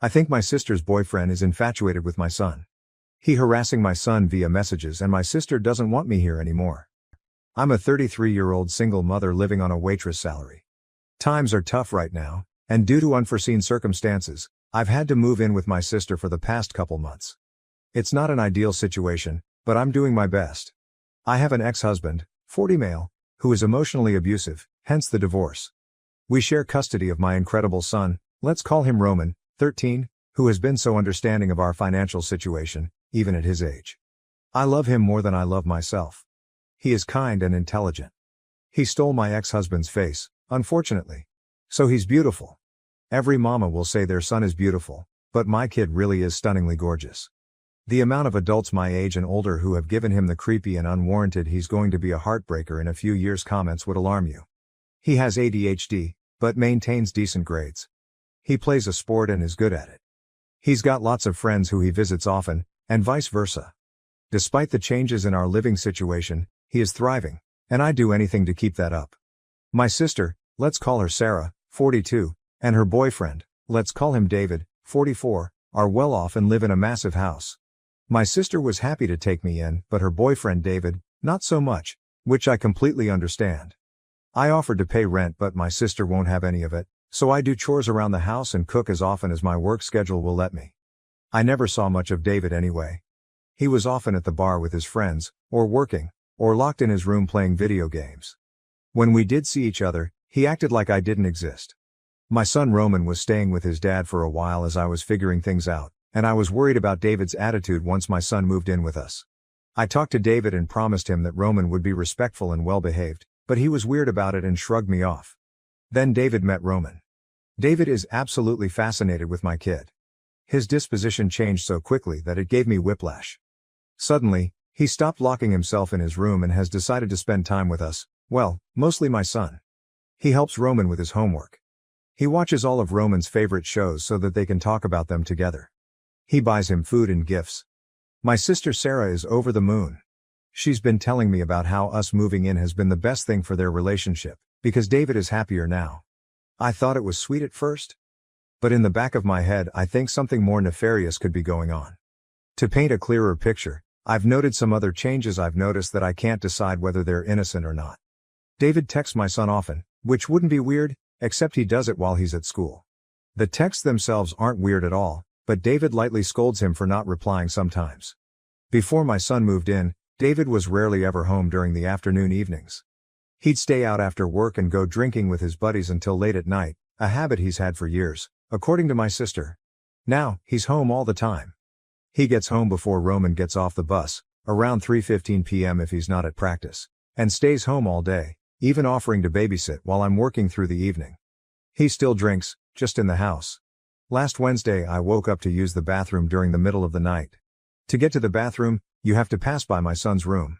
I think my sister's boyfriend is infatuated with my son. He harassing my son via messages and my sister doesn't want me here anymore. I'm a 33-year-old single mother living on a waitress salary. Times are tough right now, and due to unforeseen circumstances, I've had to move in with my sister for the past couple months. It's not an ideal situation, but I'm doing my best. I have an ex-husband, 40 male, who is emotionally abusive, hence the divorce. We share custody of my incredible son, let's call him Roman, 13, who has been so understanding of our financial situation, even at his age. I love him more than I love myself. He is kind and intelligent. He stole my ex-husband's face, unfortunately. So he's beautiful. Every mama will say their son is beautiful, but my kid really is stunningly gorgeous. The amount of adults my age and older who have given him the creepy and unwarranted "he's going to be a heartbreaker in a few years" comments would alarm you. He has ADHD, but maintains decent grades. He plays a sport and is good at it. He's got lots of friends who he visits often, and vice versa. Despite the changes in our living situation, he is thriving, and I'd do anything to keep that up. My sister, let's call her Sarah, 42, and her boyfriend, let's call him David, 44, are well off and live in a massive house. My sister was happy to take me in, but her boyfriend David, not so much, which I completely understand. I offered to pay rent but my sister won't have any of it, so I do chores around the house and cook as often as my work schedule will let me. I never saw much of David anyway. He was often at the bar with his friends, or working, or locked in his room playing video games. When we did see each other, he acted like I didn't exist. My son Roman was staying with his dad for a while as I was figuring things out, and I was worried about David's attitude once my son moved in with us. I talked to David and promised him that Roman would be respectful and well-behaved, but he was weird about it and shrugged me off. Then David met Roman. David is absolutely fascinated with my kid. His disposition changed so quickly that it gave me whiplash. Suddenly, he stopped locking himself in his room and has decided to spend time with us, well, mostly my son. He helps Roman with his homework. He watches all of Roman's favorite shows so that they can talk about them together. He buys him food and gifts. My sister Sarah is over the moon. She's been telling me about how us moving in has been the best thing for their relationship, because David is happier now. I thought it was sweet at first. But in the back of my head I think something more nefarious could be going on. To paint a clearer picture, I've noted some other changes I've noticed that I can't decide whether they're innocent or not. David texts my son often, which wouldn't be weird, except he does it while he's at school. The texts themselves aren't weird at all, but David lightly scolds him for not replying sometimes. Before my son moved in, David was rarely ever home during the afternoon evenings. He'd stay out after work and go drinking with his buddies until late at night, a habit he's had for years, according to my sister. Now, he's home all the time. He gets home before Roman gets off the bus, around 3:15 p.m. if he's not at practice, and stays home all day, even offering to babysit while I'm working through the evening. He still drinks, just in the house. Last Wednesday I woke up to use the bathroom during the middle of the night. To get to the bathroom, you have to pass by my son's room.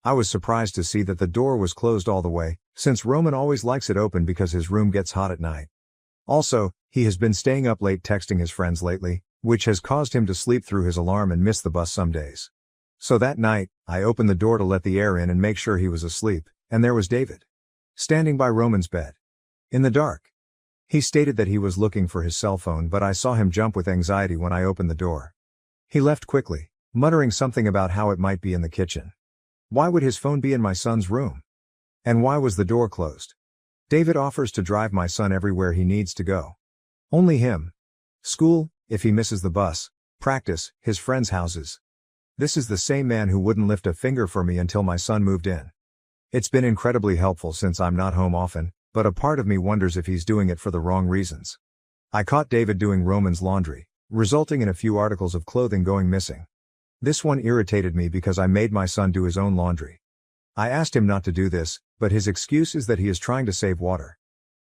I was surprised to see that the door was closed all the way, since Roman always likes it open because his room gets hot at night. Also, he has been staying up late texting his friends lately, which has caused him to sleep through his alarm and miss the bus some days. So that night, I opened the door to let the air in and make sure he was asleep, and there was David. Standing by Roman's bed. In the dark. He stated that he was looking for his cell phone but I saw him jump with anxiety when I opened the door. He left quickly, muttering something about how it might be in the kitchen. Why would his phone be in my son's room? And why was the door closed? David offers to drive my son everywhere he needs to go. Only him. School, if he misses the bus, practice, his friends' houses. This is the same man who wouldn't lift a finger for me until my son moved in. It's been incredibly helpful since I'm not home often, but a part of me wonders if he's doing it for the wrong reasons. I caught David doing Roman's laundry, resulting in a few articles of clothing going missing. This one irritated me because I made my son do his own laundry. I asked him not to do this, but his excuse is that he is trying to save water.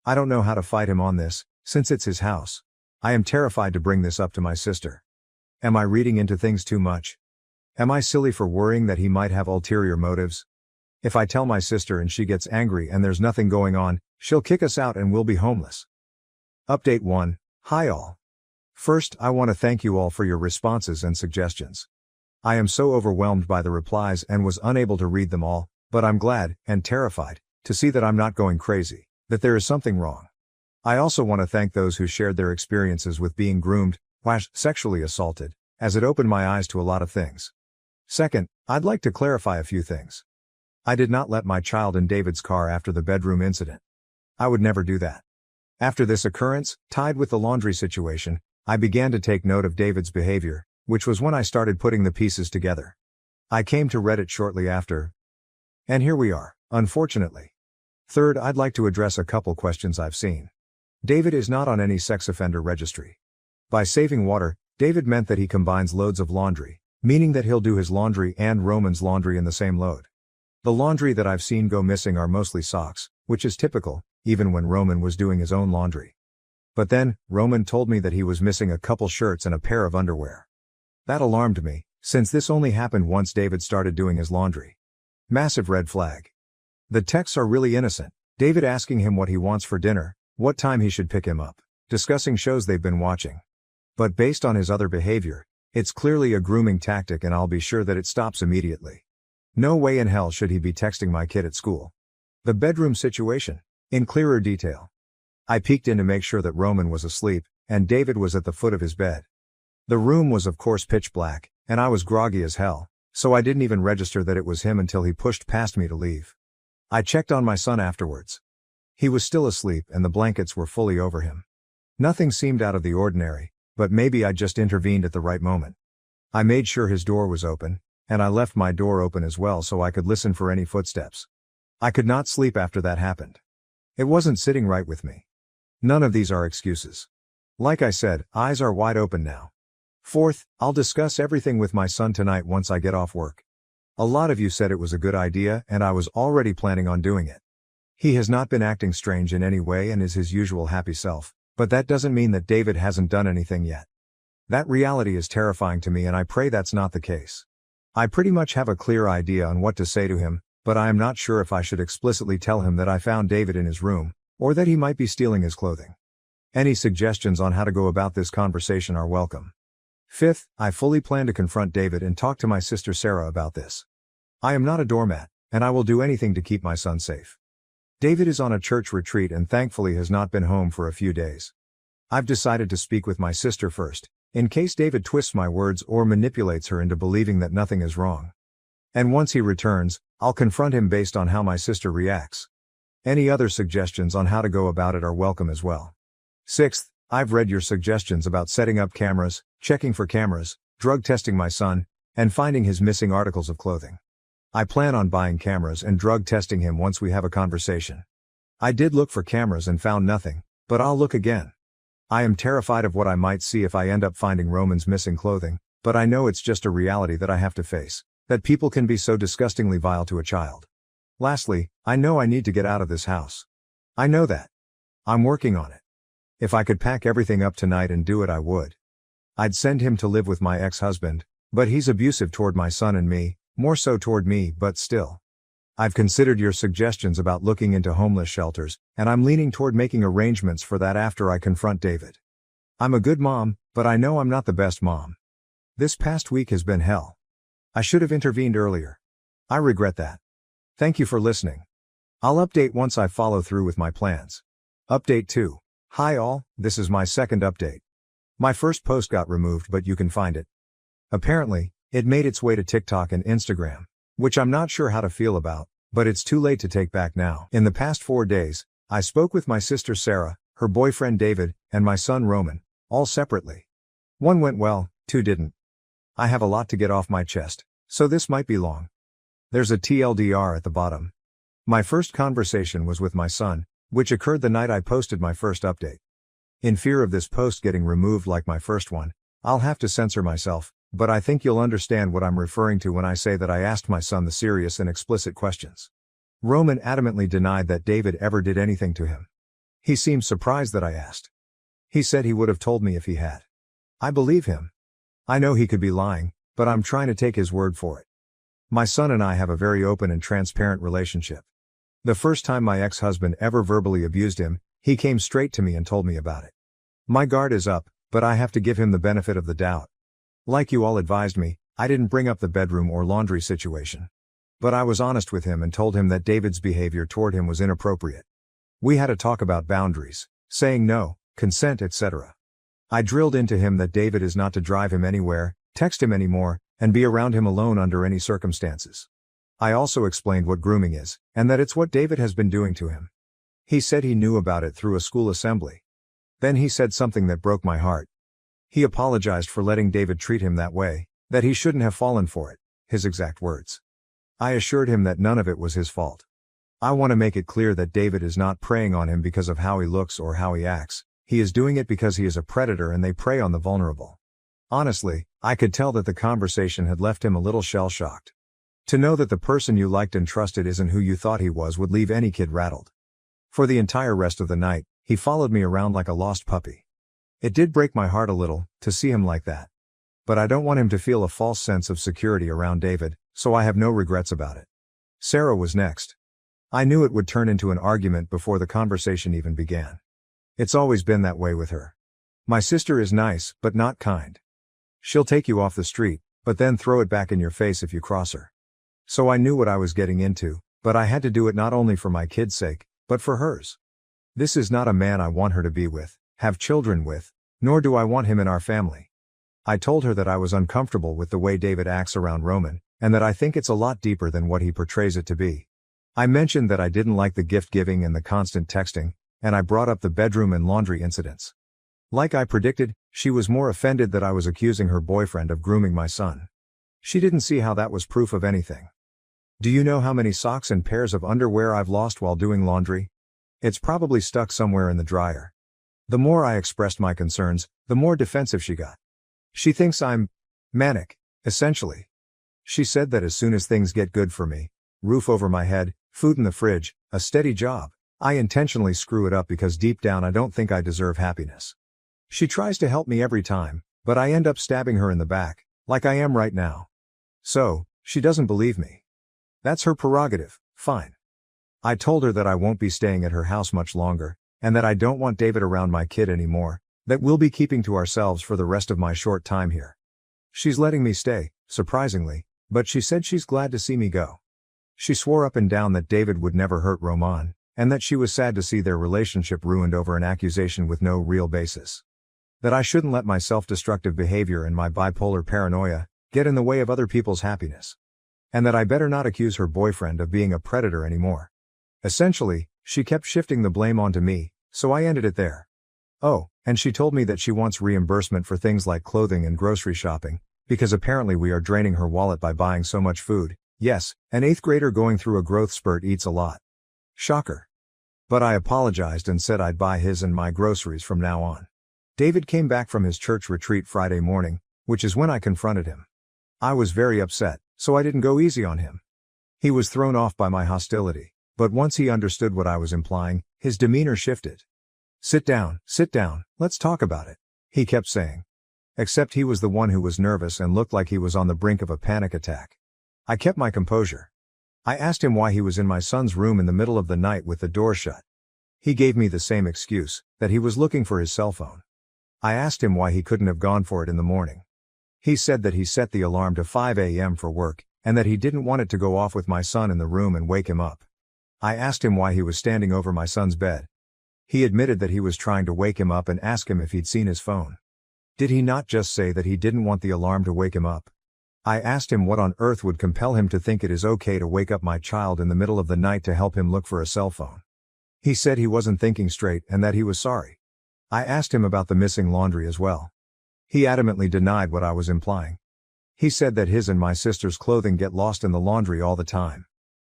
I don't know how to fight him on this, since it's his house. I am terrified to bring this up to my sister. Am I reading into things too much? Am I silly for worrying that he might have ulterior motives? If I tell my sister and she gets angry and there's nothing going on, she'll kick us out and we'll be homeless. Update 1. Hi all. First, I want to thank you all for your responses and suggestions. I am so overwhelmed by the replies and was unable to read them all, but I'm glad, and terrified, to see that I'm not going crazy, that there is something wrong. I also want to thank those who shared their experiences with being groomed, sexually assaulted, as it opened my eyes to a lot of things. Second, I'd like to clarify a few things. I did not let my child in David's car after the bedroom incident. I would never do that. After this occurrence, tied with the laundry situation, I began to take note of David's behavior, which was when I started putting the pieces together. I came to Reddit shortly after. And here we are, unfortunately. Third, I'd like to address a couple questions I've seen. David is not on any sex offender registry. By saving water, David meant that he combines loads of laundry, meaning that he'll do his laundry and Roman's laundry in the same load. The laundry that I've seen go missing are mostly socks, which is typical, even when Roman was doing his own laundry. But then, Roman told me that he was missing a couple shirts and a pair of underwear. That alarmed me, since this only happened once David started doing his laundry. Massive red flag. The texts are really innocent. David asking him what he wants for dinner, what time he should pick him up, discussing shows they've been watching. But based on his other behavior, it's clearly a grooming tactic, and I'll be sure that it stops immediately. No way in hell should he be texting my kid at school. The bedroom situation. In clearer detail. I peeked in to make sure that Roman was asleep, and David was at the foot of his bed. The room was of course pitch black, and I was groggy as hell, so I didn't even register that it was him until he pushed past me to leave. I checked on my son afterwards. He was still asleep and the blankets were fully over him. Nothing seemed out of the ordinary, but maybe I just intervened at the right moment. I made sure his door was open, and I left my door open as well so I could listen for any footsteps. I could not sleep after that happened. It wasn't sitting right with me. None of these are excuses. Like I said, eyes are wide open now. Fourth, I'll discuss everything with my son tonight once I get off work. A lot of you said it was a good idea and I was already planning on doing it. He has not been acting strange in any way and is his usual happy self, but that doesn't mean that David hasn't done anything yet. That reality is terrifying to me and I pray that's not the case. I pretty much have a clear idea on what to say to him, but I am not sure if I should explicitly tell him that I found David in his room, or that he might be stealing his clothing. Any suggestions on how to go about this conversation are welcome. Fifth, I fully plan to confront David and talk to my sister Sarah about this. I am not a doormat, and I will do anything to keep my son safe. David is on a church retreat and thankfully has not been home for a few days. I've decided to speak with my sister first, in case David twists my words or manipulates her into believing that nothing is wrong. And once he returns, I'll confront him based on how my sister reacts. Any other suggestions on how to go about it are welcome as well. Sixth, I've read your suggestions about setting up cameras, checking for cameras, drug testing my son, and finding his missing articles of clothing. I plan on buying cameras and drug testing him once we have a conversation. I did look for cameras and found nothing, but I'll look again. I am terrified of what I might see if I end up finding Roman's missing clothing, but I know it's just a reality that I have to face. That people can be so disgustingly vile to a child. Lastly, I know I need to get out of this house. I know that. I'm working on it. If I could pack everything up tonight and do it, I would. I'd send him to live with my ex-husband, but he's abusive toward my son and me, more so toward me, but still. I've considered your suggestions about looking into homeless shelters, and I'm leaning toward making arrangements for that after I confront David. I'm a good mom, but I know I'm not the best mom. This past week has been hell. I should have intervened earlier. I regret that. Thank you for listening. I'll update once I follow through with my plans. Update 2. Hi all, this is my second update. My first post got removed, but you can find it. Apparently, it made its way to TikTok and Instagram, which I'm not sure how to feel about, but it's too late to take back now. In the past 4 days, I spoke with my sister Sarah, her boyfriend David, and my son Roman, all separately. 1 went well, 2 didn't. I have a lot to get off my chest, so this might be long. There's a TLDR at the bottom. My first conversation was with my son, which occurred the night I posted my first update. In fear of this post getting removed like my first one, I'll have to censor myself, but I think you'll understand what I'm referring to when I say that I asked my son the serious and explicit questions. Roman adamantly denied that David ever did anything to him. He seemed surprised that I asked. He said he would have told me if he had. I believe him. I know he could be lying, but I'm trying to take his word for it. My son and I have a very open and transparent relationship. The first time my ex-husband ever verbally abused him, he came straight to me and told me about it. My guard is up, but I have to give him the benefit of the doubt. Like you all advised me, I didn't bring up the bedroom or laundry situation. But I was honest with him and told him that David's behavior toward him was inappropriate. We had a talk about boundaries, saying no, consent, etc. I drilled into him that David is not to drive him anywhere, text him anymore, and be around him alone under any circumstances. I also explained what grooming is, and that it's what David has been doing to him. He said he knew about it through a school assembly. Then he said something that broke my heart. He apologized for letting David treat him that way, that he shouldn't have fallen for it, his exact words. I assured him that none of it was his fault. I want to make it clear that David is not preying on him because of how he looks or how he acts. He is doing it because he is a predator and they prey on the vulnerable. Honestly, I could tell that the conversation had left him a little shell-shocked. To know that the person you liked and trusted isn't who you thought he was would leave any kid rattled. For the entire rest of the night, he followed me around like a lost puppy. It did break my heart a little, to see him like that. But I don't want him to feel a false sense of security around David, so I have no regrets about it. Sarah was next. I knew it would turn into an argument before the conversation even began. It's always been that way with her. My sister is nice, but not kind. She'll take you off the street, but then throw it back in your face if you cross her. So I knew what I was getting into, but I had to do it not only for my kid's sake, but for hers. This is not a man I want her to be with, have children with, nor do I want him in our family. I told her that I was uncomfortable with the way David acts around Roman, and that I think it's a lot deeper than what he portrays it to be. I mentioned that I didn't like the gift giving and the constant texting, and I brought up the bedroom and laundry incidents. Like I predicted, she was more offended that I was accusing her boyfriend of grooming my son. She didn't see how that was proof of anything. Do you know how many socks and pairs of underwear I've lost while doing laundry? It's probably stuck somewhere in the dryer. The more I expressed my concerns, the more defensive she got. She thinks I'm manic, essentially. She said that as soon as things get good for me, roof over my head, food in the fridge, a steady job, I intentionally screw it up because deep down I don't think I deserve happiness. She tries to help me every time, but I end up stabbing her in the back, like I am right now. So, she doesn't believe me. That's her prerogative, fine. I told her that I won't be staying at her house much longer, and that I don't want David around my kid anymore, that we'll be keeping to ourselves for the rest of my short time here. She's letting me stay, surprisingly, but she said she's glad to see me go. She swore up and down that David would never hurt Roman, and that she was sad to see their relationship ruined over an accusation with no real basis. That I shouldn't let my self-destructive behavior and my bipolar paranoia get in the way of other people's happiness. And that I better not accuse her boyfriend of being a predator anymore. Essentially, she kept shifting the blame onto me, so I ended it there. Oh, and she told me that she wants reimbursement for things like clothing and grocery shopping, because apparently we are draining her wallet by buying so much food. Yes, an 8th grader going through a growth spurt eats a lot. Shocker. But I apologized and said I'd buy his and my groceries from now on. David came back from his church retreat Friday morning, which is when I confronted him. I was very upset, so I didn't go easy on him. He was thrown off by my hostility, but once he understood what I was implying, his demeanor shifted. Sit down, let's talk about it," he kept saying. Except he was the one who was nervous and looked like he was on the brink of a panic attack. I kept my composure. I asked him why he was in my son's room in the middle of the night with the door shut. He gave me the same excuse, that he was looking for his cell phone. I asked him why he couldn't have gone for it in the morning. He said that he set the alarm to 5 a.m. for work, and that he didn't want it to go off with my son in the room and wake him up. I asked him why he was standing over my son's bed. He admitted that he was trying to wake him up and asked him if he'd seen his phone. Did he not just say that he didn't want the alarm to wake him up? I asked him what on earth would compel him to think it is okay to wake up my child in the middle of the night to help him look for a cell phone. He said he wasn't thinking straight and that he was sorry. I asked him about the missing laundry as well. He adamantly denied what I was implying. He said that his and my sister's clothing get lost in the laundry all the time.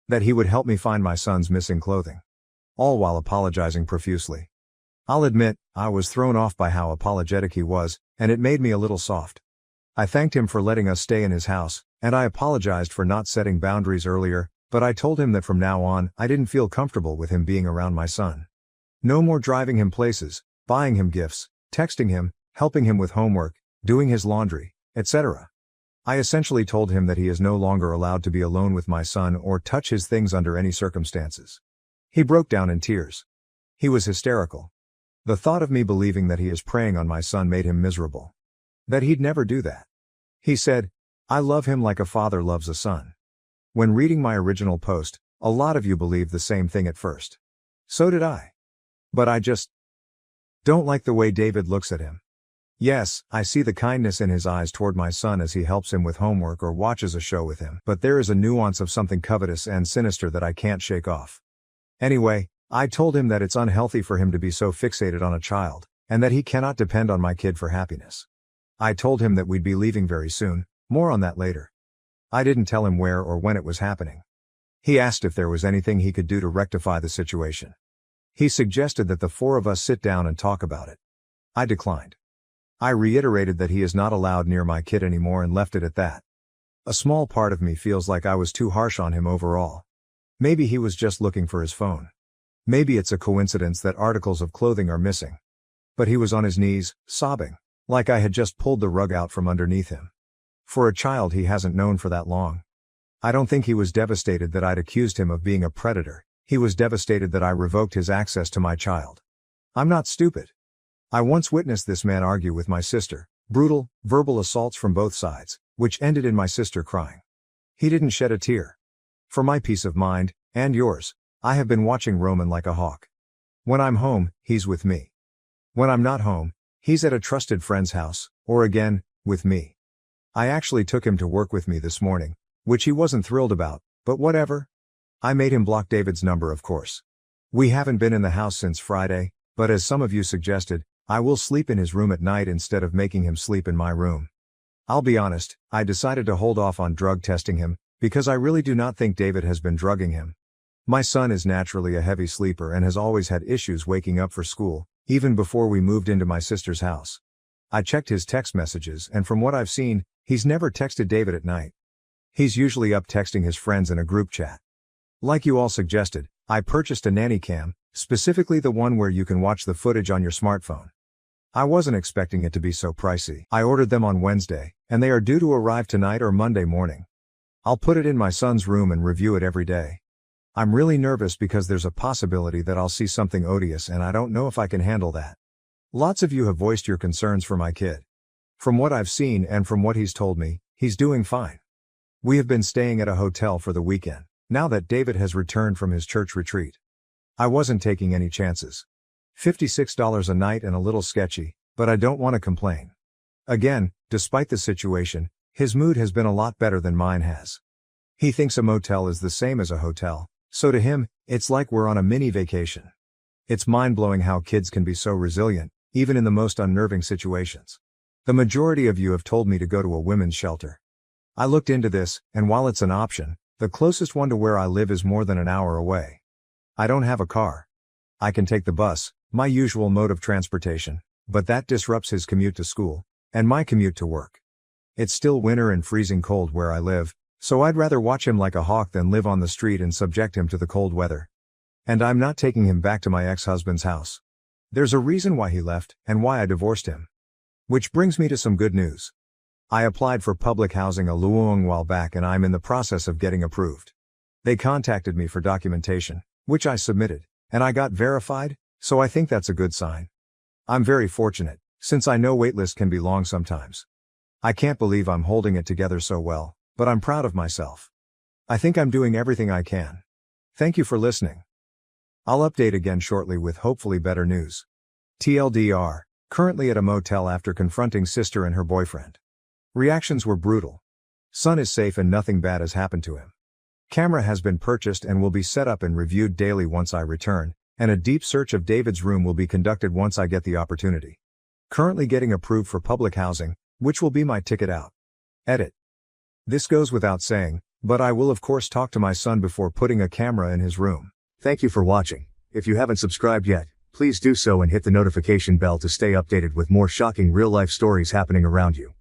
That he would help me find my son's missing clothing. All while apologizing profusely. I'll admit, I was thrown off by how apologetic he was, and it made me a little soft. I thanked him for letting us stay in his house, and I apologized for not setting boundaries earlier, but I told him that from now on, I didn't feel comfortable with him being around my son. No more driving him places, buying him gifts, texting him, helping him with homework, doing his laundry, etc. I essentially told him that he is no longer allowed to be alone with my son or touch his things under any circumstances. He broke down in tears. He was hysterical. The thought of me believing that he is preying on my son made him miserable. That he'd never do that. He said, "I love him like a father loves a son." When reading my original post, a lot of you believed the same thing at first. So did I. But I just don't like the way David looks at him. Yes, I see the kindness in his eyes toward my son as he helps him with homework or watches a show with him, but there is a nuance of something covetous and sinister that I can't shake off. Anyway, I told him that it's unhealthy for him to be so fixated on a child, and that he cannot depend on my kid for happiness. I told him that we'd be leaving very soon, more on that later. I didn't tell him where or when it was happening. He asked if there was anything he could do to rectify the situation. He suggested that the four of us sit down and talk about it. I declined. I reiterated that he is not allowed near my kid anymore and left it at that. A small part of me feels like I was too harsh on him overall. Maybe he was just looking for his phone. Maybe it's a coincidence that articles of clothing are missing. But he was on his knees, sobbing, like I had just pulled the rug out from underneath him. For a child he hasn't known for that long. I don't think he was devastated that I'd accused him of being a predator. He was devastated that I revoked his access to my child. I'm not stupid. I once witnessed this man argue with my sister, brutal, verbal assaults from both sides, which ended in my sister crying. He didn't shed a tear. For my peace of mind, and yours, I have been watching Roman like a hawk. When I'm home, he's with me. When I'm not home, he's at a trusted friend's house, or again, with me. I actually took him to work with me this morning, which he wasn't thrilled about, but whatever. I made him block David's number, of course. We haven't been in the house since Friday, but as some of you suggested, I will sleep in his room at night instead of making him sleep in my room. I'll be honest, I decided to hold off on drug testing him, because I really do not think David has been drugging him. My son is naturally a heavy sleeper and has always had issues waking up for school, even before we moved into my sister's house. I checked his text messages and from what I've seen, he's never texted David at night. He's usually up texting his friends in a group chat. Like you all suggested, I purchased a nanny cam, specifically the one where you can watch the footage on your smartphone. I wasn't expecting it to be so pricey. I ordered them on Wednesday, and they are due to arrive tonight or Monday morning. I'll put it in my son's room and review it every day. I'm really nervous because there's a possibility that I'll see something odious and I don't know if I can handle that. Lots of you have voiced your concerns for my kid. From what I've seen and from what he's told me, he's doing fine. We have been staying at a hotel for the weekend, now that David has returned from his church retreat. I wasn't taking any chances. $56 a night and a little sketchy, but I don't want to complain. Again, despite the situation, his mood has been a lot better than mine has. He thinks a motel is the same as a hotel, so to him, it's like we're on a mini vacation. It's mind-blowing how kids can be so resilient, even in the most unnerving situations. The majority of you have told me to go to a women's shelter. I looked into this, and while it's an option, the closest one to where I live is more than an hour away. I don't have a car. I can take the bus, my usual mode of transportation, but that disrupts his commute to school, and my commute to work. It's still winter and freezing cold where I live, so I'd rather watch him like a hawk than live on the street and subject him to the cold weather. And I'm not taking him back to my ex-husband's house. There's a reason why he left, and why I divorced him. Which brings me to some good news. I applied for public housing a long while back and I'm in the process of getting approved. They contacted me for documentation, which I submitted, and I got verified, so I think that's a good sign. I'm very fortunate, since I know waitlist can be long sometimes. I can't believe I'm holding it together so well, but I'm proud of myself. I think I'm doing everything I can. Thank you for listening. I'll update again shortly with hopefully better news. TLDR, currently at a motel after confronting sister and her boyfriend. Reactions were brutal. Son is safe and nothing bad has happened to him. Camera has been purchased and will be set up and reviewed daily once I return, and a deep search of David's room will be conducted once I get the opportunity. Currently getting approved for public housing, which will be my ticket out. Edit. This goes without saying, but I will of course talk to my son before putting a camera in his room. Thank you for watching. If you haven't subscribed yet, please do so and hit the notification bell to stay updated with more shocking real-life stories happening around you.